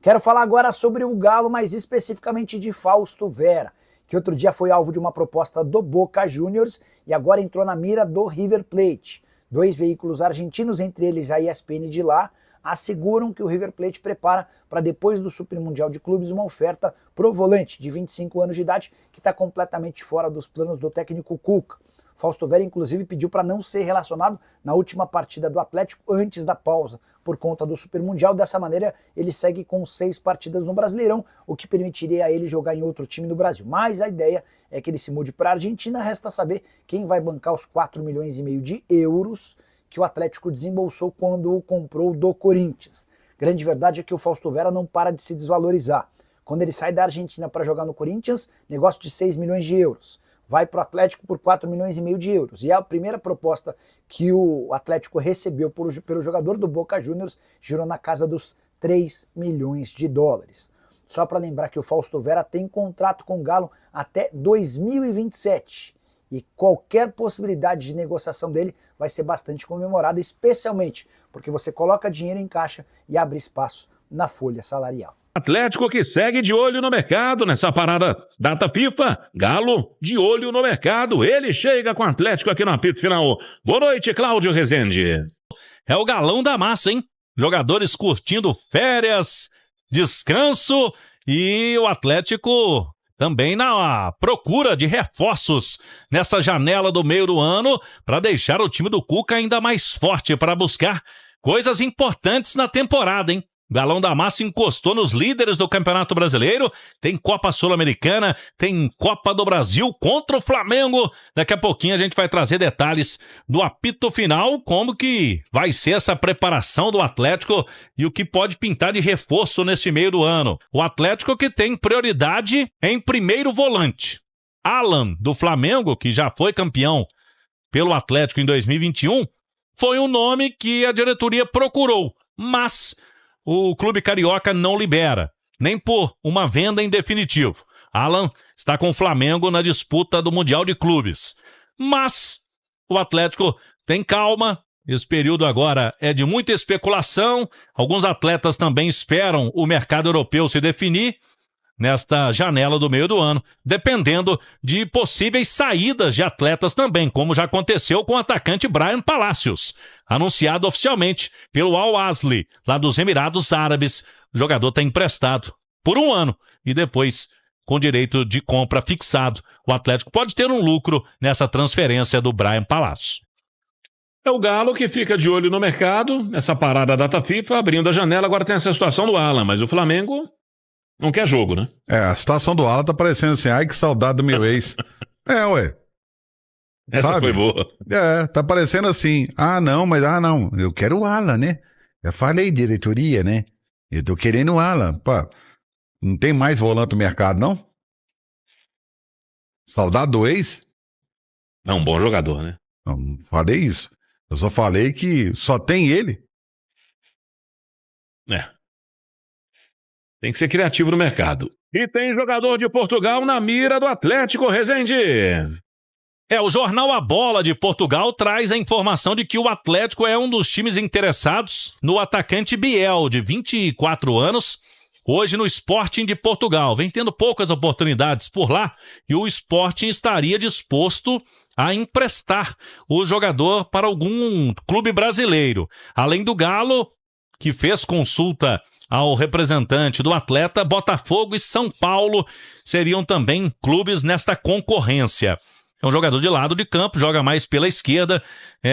Quero falar agora sobre o Galo, mais especificamente de Fausto Vera, que outro dia foi alvo de uma proposta do Boca Juniors e agora entrou na mira do River Plate. 2 veículos argentinos, entre eles a ESPN de lá, asseguram que o River Plate prepara para depois do Super Mundial de Clubes uma oferta pro volante de 25 anos de idade que está completamente fora dos planos do técnico Cuca. Fausto Vera, inclusive, pediu para não ser relacionado na última partida do Atlético antes da pausa, por conta do Super Mundial. Dessa maneira, ele segue com 6 partidas no Brasileirão, o que permitiria a ele jogar em outro time do Brasil. Mas a ideia é que ele se mude para a Argentina. Resta saber quem vai bancar os 4,5 milhões de euros que o Atlético desembolsou quando o comprou do Corinthians. Grande verdade é que o Fausto Vera não para de se desvalorizar. Quando ele sai da Argentina para jogar no Corinthians, negócio de 6 milhões de euros. Vai para o Atlético por 4,5 milhões de euros. E a primeira proposta que o Atlético recebeu pelo jogador do Boca Juniors girou na casa dos 3 milhões de dólares. Só para lembrar que o Fausto Vera tem contrato com o Galo até 2027. E qualquer possibilidade de negociação dele vai ser bastante comemorada, especialmente porque você coloca dinheiro em caixa e abre espaço na folha salarial. Atlético que segue de olho no mercado nessa parada data FIFA. Galo de olho no mercado. Ele chega com o Atlético aqui no apito final. Boa noite, Cláudio Rezende. É o galão da massa, hein? Jogadores curtindo férias, descanso e o Atlético também na procura de reforços nessa janela do meio do ano para deixar o time do Cuca ainda mais forte para buscar coisas importantes na temporada, hein? Galão da Massa encostou nos líderes do Campeonato Brasileiro, tem Copa Sul-Americana, tem Copa do Brasil contra o Flamengo. Daqui a pouquinho a gente vai trazer detalhes do apito final, como que vai ser essa preparação do Atlético e o que pode pintar de reforço neste meio do ano. O Atlético que tem prioridade em primeiro volante. Alan, do Flamengo, que já foi campeão pelo Atlético em 2021, foi um nome que a diretoria procurou, mas o clube carioca não libera, nem por uma venda em definitivo. Alan está com o Flamengo na disputa do Mundial de Clubes. Mas o Atlético tem calma, esse período agora é de muita especulação. Alguns atletas também esperam o mercado europeu se definir nesta janela do meio do ano, dependendo de possíveis saídas de atletas também, como já aconteceu com o atacante Bryan Palacios, anunciado oficialmente pelo Al-Ahly, lá dos Emirados Árabes. O jogador está emprestado por 1 ano e depois, com direito de compra fixado, o Atlético pode ter um lucro nessa transferência do Bryan Palacios. É o Galo que fica de olho no mercado, nessa parada data FIFA, abrindo a janela. Agora tem essa situação do Alan, mas o Flamengo não quer jogo, né? A situação do Alan tá parecendo assim, ai que saudade do meu ex. Ué. Essa foi boa. Tá parecendo assim, não, eu quero o Alan, né? Eu falei diretoria, né? Eu tô querendo o Alan. Pá, não tem mais volante no mercado, não? Saudade do ex? Não, um bom jogador, né? Não falei isso. Eu só falei que só tem ele. Tem que ser criativo no mercado. E tem jogador de Portugal na mira do Atlético, Rezende. O jornal A Bola de Portugal traz a informação de que o Atlético é um dos times interessados no atacante Biel, de 24 anos, hoje no Sporting de Portugal. Vem tendo poucas oportunidades por lá e o Sporting estaria disposto a emprestar o jogador para algum clube brasileiro. Além do Galo, que fez consulta ao representante do atleta, Botafogo e São Paulo seriam também clubes nesta concorrência. É um jogador de lado de campo, joga mais pela esquerda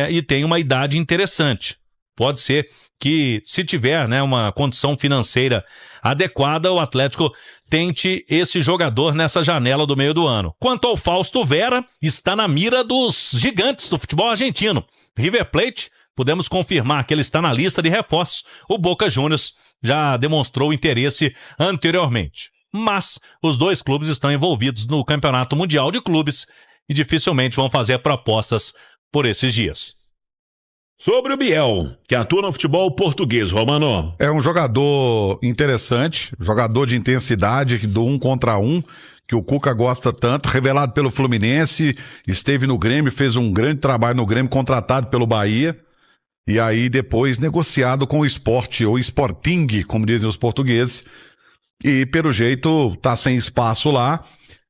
e tem uma idade interessante. Pode ser que, se tiver uma condição financeira adequada, o Atlético tente esse jogador nessa janela do meio do ano. Quanto ao Fausto Vera, está na mira dos gigantes do futebol argentino. River Plate, podemos confirmar que ele está na lista de reforços. O Boca Juniors já demonstrou interesse anteriormente. Mas os 2 clubes estão envolvidos no Campeonato Mundial de Clubes e dificilmente vão fazer propostas por esses dias. Sobre o Biel, que atua no futebol português, Romano. É um jogador interessante, jogador de intensidade, do 1 contra 1, que o Cuca gosta tanto, revelado pelo Fluminense, esteve no Grêmio, fez um grande trabalho no Grêmio, contratado pelo Bahia. e aí depois negociado com o Sport, ou Sporting, como dizem os portugueses, e pelo jeito tá sem espaço lá.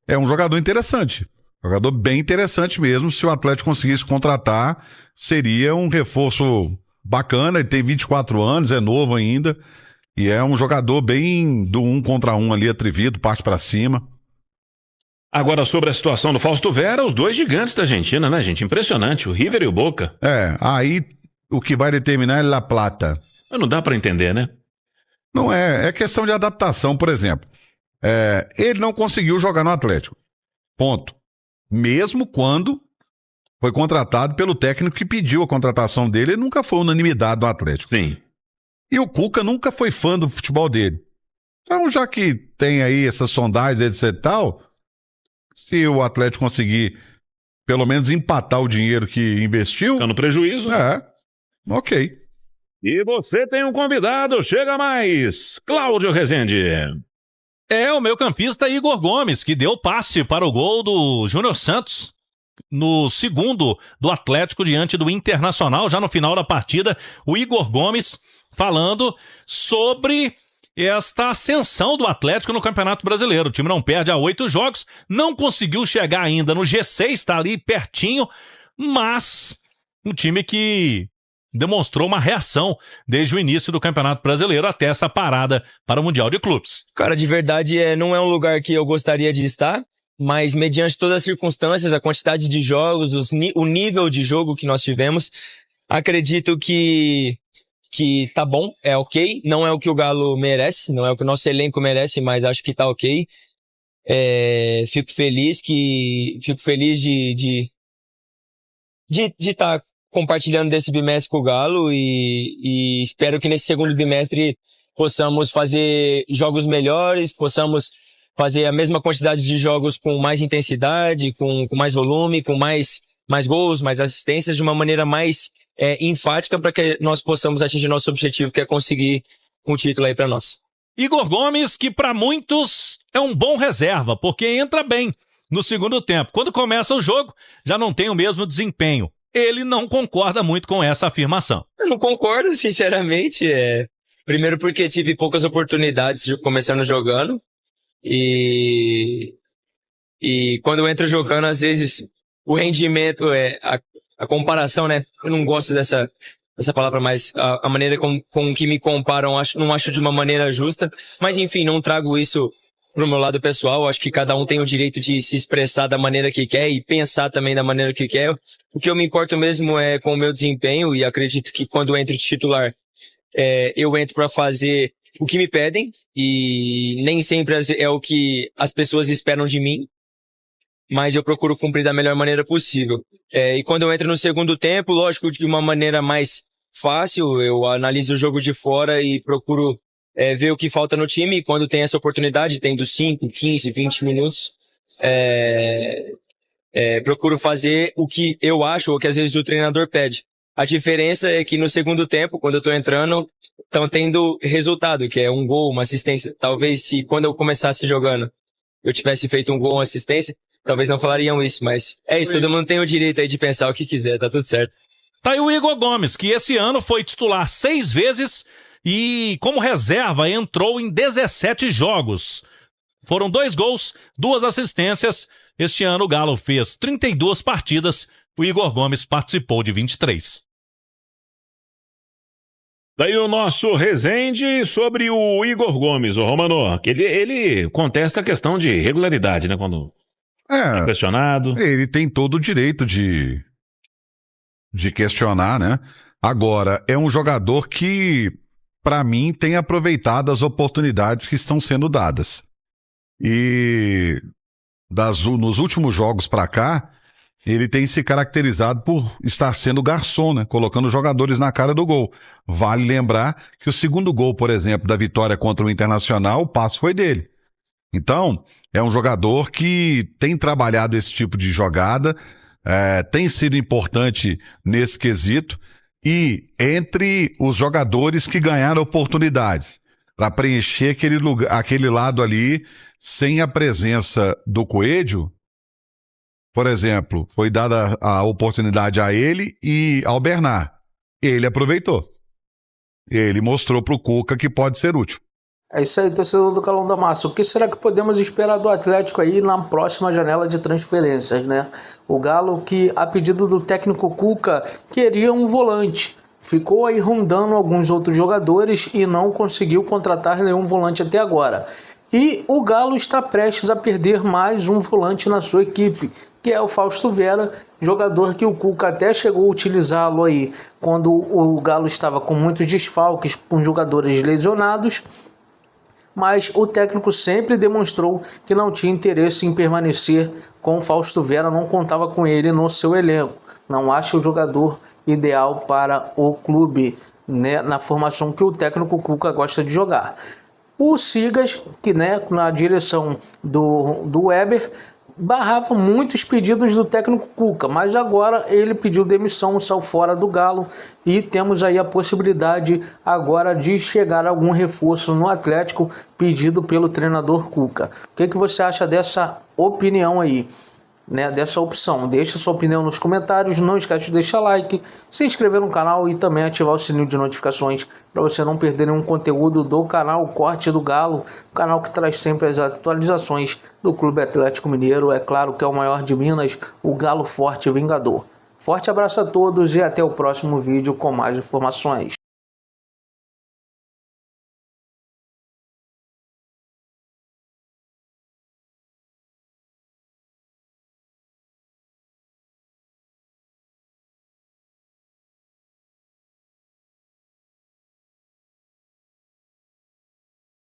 É um jogador interessante, jogador bem interessante mesmo. Se o Atlético conseguisse contratar, seria um reforço bacana. Ele tem 24 anos, é novo ainda, e é um jogador bem do 1 contra 1 ali, atrevido, parte pra cima. Agora, sobre a situação do Fausto Vera, os dois gigantes da Argentina, né, gente? Impressionante, o River e o Boca. Aí o que vai determinar é La Plata. Mas não dá pra entender, né? Não é questão de adaptação, por exemplo. Ele não conseguiu jogar no Atlético. Ponto. Mesmo quando foi contratado pelo técnico que pediu a contratação dele, ele nunca foi unanimidade no Atlético. Sim. E o Cuca nunca foi fã do futebol dele. Então, já que tem aí essas sondagens, etc e tal, se o Atlético conseguir pelo menos empatar o dinheiro que investiu... Fica no prejuízo. Ok. E você tem um convidado, chega mais, Cláudio Rezende. É o meio-campista Igor Gomes, que deu passe para o gol do Júnior Santos no segundo do Atlético diante do Internacional, já no final da partida. O Igor Gomes falando sobre esta ascensão do Atlético no Campeonato Brasileiro. O time não perde há 8 jogos, não conseguiu chegar ainda no G6, está ali pertinho, mas um time que demonstrou uma reação desde o início do Campeonato Brasileiro até essa parada para o Mundial de Clubes. Cara, de verdade, não é um lugar que eu gostaria de estar, mas mediante todas as circunstâncias, a quantidade de jogos, o nível de jogo que nós tivemos, acredito que tá bom, é ok. Não é o que o Galo merece, não é o que o nosso elenco merece, mas acho que tá ok. Fico feliz de estar compartilhando desse bimestre com o Galo e espero que nesse segundo bimestre possamos fazer jogos melhores, possamos fazer a mesma quantidade de jogos com mais intensidade, com mais volume, com mais gols, mais assistências, de uma maneira mais enfática para que nós possamos atingir nosso objetivo, que é conseguir um título aí para nós. Igor Gomes, que para muitos é um bom reserva, porque entra bem no segundo tempo. Quando começa o jogo, já não tem o mesmo desempenho. Ele não concorda muito com essa afirmação. Eu não concordo, sinceramente. Primeiro porque tive poucas oportunidades começando jogando. E quando eu entro jogando, às vezes, o rendimento, a comparação, né? Eu não gosto dessa palavra, mas a maneira com que me comparam, não acho de uma maneira justa. Mas, enfim, não trago isso pro meu lado pessoal. Acho que cada um tem o direito de se expressar da maneira que quer e pensar também da maneira que quer. O que eu me importo mesmo é com o meu desempenho, e acredito que quando eu entro de titular, eu entro para fazer o que me pedem, e nem sempre é o que as pessoas esperam de mim, mas eu procuro cumprir da melhor maneira possível. E quando eu entro no segundo tempo, lógico, de uma maneira mais fácil, eu analiso o jogo de fora e procuro ver o que falta no time, e quando tem essa oportunidade, tendo 5, 15, 20 minutos, procuro fazer o que eu acho ou que às vezes o treinador pede. A diferença é que no segundo tempo, quando eu tô entrando, estão tendo resultado, que é um gol, uma assistência. Talvez se quando eu começasse jogando eu tivesse feito um gol, uma assistência, talvez não falariam isso, mas é isso, todo mundo tem o direito aí de pensar o que quiser, tá tudo certo. Tá aí o Igor Gomes, que esse ano foi titular 6 vezes e como reserva entrou em 17 jogos. Foram 2 gols, 2 assistências. Este ano o Galo fez 32 partidas, o Igor Gomes participou de 23. Daí o nosso Rezende sobre o Igor Gomes, o Romano, que ele contesta a questão de regularidade, né, quando é questionado. Ele tem todo o direito de questionar, né? Agora, é um jogador que, para mim, tem aproveitado as oportunidades que estão sendo dadas. E nos últimos jogos para cá, ele tem se caracterizado por estar sendo garçom, né? Colocando jogadores na cara do gol. Vale lembrar que o segundo gol, por exemplo, da vitória contra o Internacional, o passe foi dele. Então, é um jogador que tem trabalhado esse tipo de jogada, tem sido importante nesse quesito, e entre os jogadores que ganharam oportunidades para preencher aquele lado ali, sem a presença do Coelho, por exemplo, foi dada a oportunidade a ele e ao Bernard. Ele aproveitou. Ele mostrou pro Cuca que pode ser útil. É isso aí, torcedor do Galão da Massa. O que será que podemos esperar do Atlético aí na próxima janela de transferências, né? O Galo, que a pedido do técnico Cuca, queria um volante. Ficou aí rondando alguns outros jogadores e não conseguiu contratar nenhum volante até agora. E o Galo está prestes a perder mais um volante na sua equipe, que é o Fausto Vera, jogador que o Cuca até chegou a utilizá-lo aí quando o Galo estava com muitos desfalques, com jogadores lesionados. Mas o técnico sempre demonstrou que não tinha interesse em permanecer com o Fausto Vera, não contava com ele no seu elenco. Não acha o jogador ideal para o clube, né, na formação que o técnico Cuca gosta de jogar. O Sigas, que, né, na direção do Weber, barrava muitos pedidos do técnico Cuca, mas agora ele pediu demissão, saiu fora do Galo e temos aí a possibilidade agora de chegar a algum reforço no Atlético pedido pelo treinador Cuca. O que você acha dessa opinião aí, né, dessa opção? Deixa sua opinião nos comentários, não esquece de deixar like, se inscrever no canal e também ativar o sininho de notificações para você não perder nenhum conteúdo do canal Corte do Galo, o canal que traz sempre as atualizações do Clube Atlético Mineiro, é claro que é o maior de Minas, o Galo Forte Vingador. Forte abraço a todos e até o próximo vídeo com mais informações.